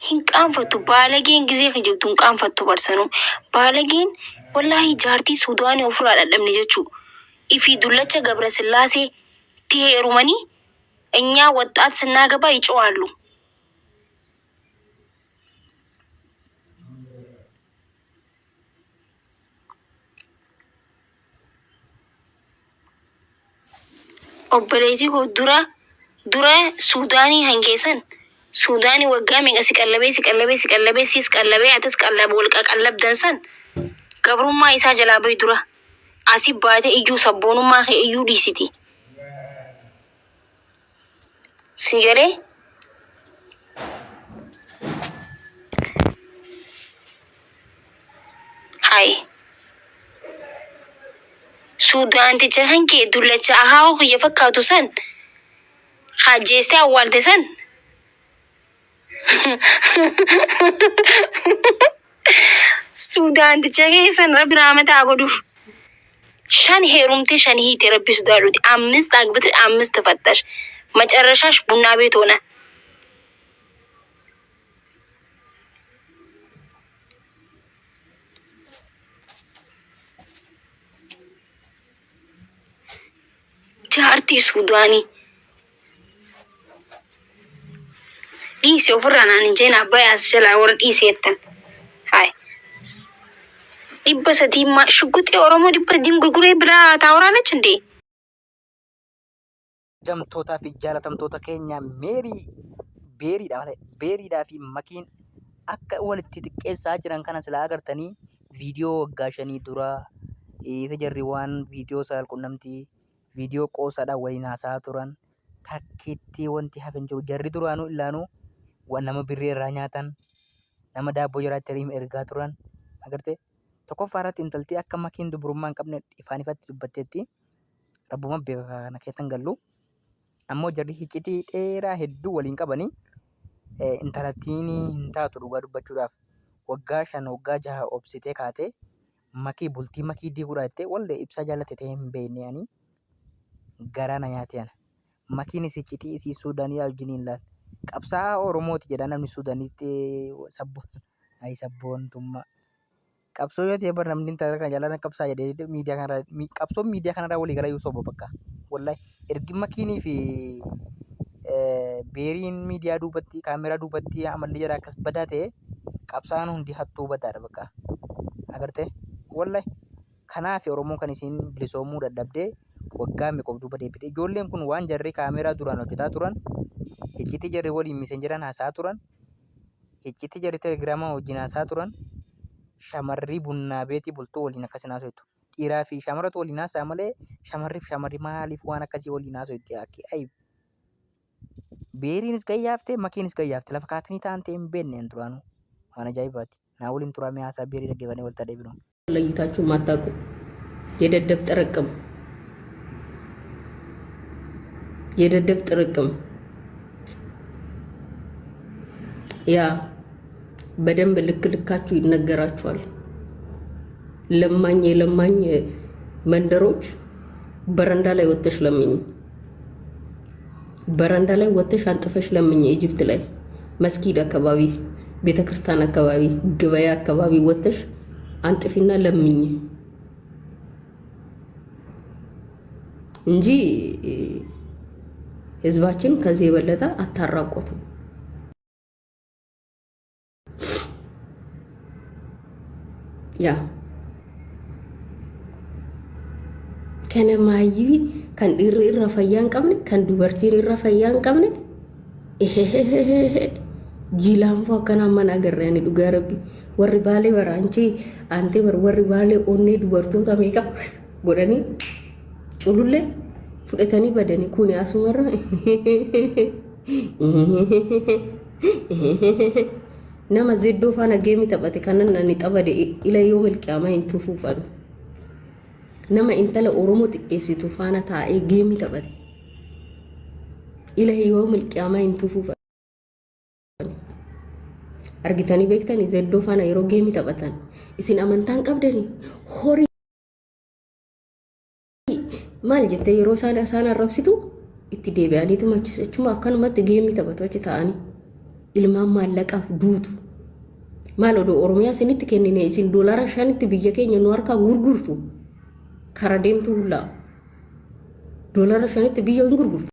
hinqaanfattu baalageen gizee kijibtu hinqaanfattu barsanu baalageen wallahi jaartii Suudaanii ofirraa dhadhabne jechuu ifi dullacha Gabra Sillaasee itti heerumanii እኛ ወጣት ስናገባ ይጮዋሉ። ኦበሌቲ ዱራ ሱዳኒ ሀንጌሰን ሱዳኒ ወጋሚ ሲቀለቤ ሲስ ቀለቤ አተስ ቀለብ ወልቀ ቀለብ ደንሰን ገብሩማ ኢሳ ጀላበይ ዱራ አሲባቴ እዩ ሰቦኑማ እዩ ዲሲቲ ሲገሬ ሃይ ሱዳን ተቸንኬ ዱለቻ አሃው የፈካቱ ሰን ኻጄስታ ዋልተሰን ሱዳን ተቸንኬ ሰን ረብና አመታ አጎዱፍ ሻን ሄሩምቴ ሻን ሂት ረብስ ዳሉት አምስት አግብት አምስት ተፈታሽ መጨረሻሽ ቡና ቤት ሆነ። ጃርቲ ሱዳኒ ዲሲ ኦፍራናን እንጀና ባያስ ጀላ ወርዲ ሴተን ሃይ ይበሰቲማ ሽጉጤ ኦሮሞ ዲም ጉርጉሬ ብላ ታወራለች እንዴ? Jamtoota fi jaalatamtoota keenya beeriidhaa fi makiin akka walitti xiqqeessaa jiran kana silaa agartanii viidiyoo waggaa 5 dura jarri waan viidiyoo saalqunnamtii viidiyoo qoosaadhaan waliin haasaa turan takkiitti wanti hafan jiru jarri duraanuu illaanuu waan nama birree irraa nyaatan nama daabboo jiraatti hiriim ergaa turan agarte tokkoffaa irratti intaltii akka makiin dubrummaa hin qabne ifaan ifatti dubbatteetti rabbuma beeka kana keessan gallu. Ammoo jarri hiccitii dheeraa hedduu waliin qabanii intalattiin hin taatu dhugaa dubbachuudhaaf waggaa 5 waggaa 6 obsitee kaatee bultii makii diiguudhaa jettee wallee ibsaa jaallate ta'ee hin beekne ani garaa na nyaate ana. Makiin hiccitii isii Suudaanii wajjiniin laal qabsaa'aa Oromooti jedha namni Suudaaniitti sabboontummaa. Qabsoo yoo ta'e bar namni intala kana jaalatan qabsaa jedhee miidiyaa kanarraa walii gala yuusoo bakka wallahi ergi makiinii fi beeriin miidiyaa duubatti kaameraa duubatti amalli jira akkas badaa ta'e qabsaan hundi hattuu badaadha bakka agarte wallahi kanaaf Oromoon kan isiin bilisoomuu dadhabdee waggaa meeqoof duuba deebite ijoolleen kun waan jarri kaameraa duraan hojjetaa turan iccitii jarri waliin miseenjeran haasaa turan iccitii jarri telegiraamaa wajjin haasaa turan shamarrii bunnaa beetii bultuu waliin akkasii haasoftu dhiiraa fi shamarratu waliin haasaa malee shamarri maaliif waan akkasii waliin haasofti ayib beeriinis gayyaafte makiinis gayyaafte lafa kaatanii taa'an ta'e hin beekne duraanuu waan ajaa'ibaati naa waliin turamee haasaa beerii dhaggeeffannee walitti adeemnu. ለይታችሁ ማታውቁ የደደብ ጥርቅም ያ በደንብ ልካችሁ ይነገራችኋል። ለማኝ መንደሮች በረንዳ ላይ ወጥተሽ ለምኝ፣ በረንዳ ላይ ወጥተሽ አንጥፈሽ ለምኝ። ኢጅፕት ላይ መስጊድ አካባቢ፣ ቤተክርስቲያን አካባቢ፣ ገበያ አካባቢ ወጥተሽ አንጥፊና ለምኝ እንጂ ህዝባችን ከዚህ የበለጠ አታራቆቱ። ያ ከነማይ kan dhiirri irra fayyaa hin qabne kan dubartiin irra fayyaa hin qabne jilaanfoo akkanaa mana agarreeni dhugaa rabbi warri baalee waraanchi aantee warri baalee onnee dubartoota meeqa godhanii culullee fudhatanii badanii kun asumarra nama zeddoo faana geemi taphate kanan nani xabade ila yoo milqiyama hin tufuufan nama intala Oromoo xiqqeessitu faana taa'ee geemi taphate ila yoo milqiyama hin tufuufan argitanii beektanii zeddoo faana yeroo geemi taphatan isin amantaan qabdanii horii maal jettee yeroo isaan arrabsitu itti deebi'aniitu machisa achuma akkanumatti geemi taphatu achi ta'anii ilmaan maallaqaaf duutu maal odoo oromiyaa isinitti kennine isin doolaara 5tti biyya keenya nu harkaa gurgurtu kara deemtu hullaa doolaara 5tti biyya hin gurgurtu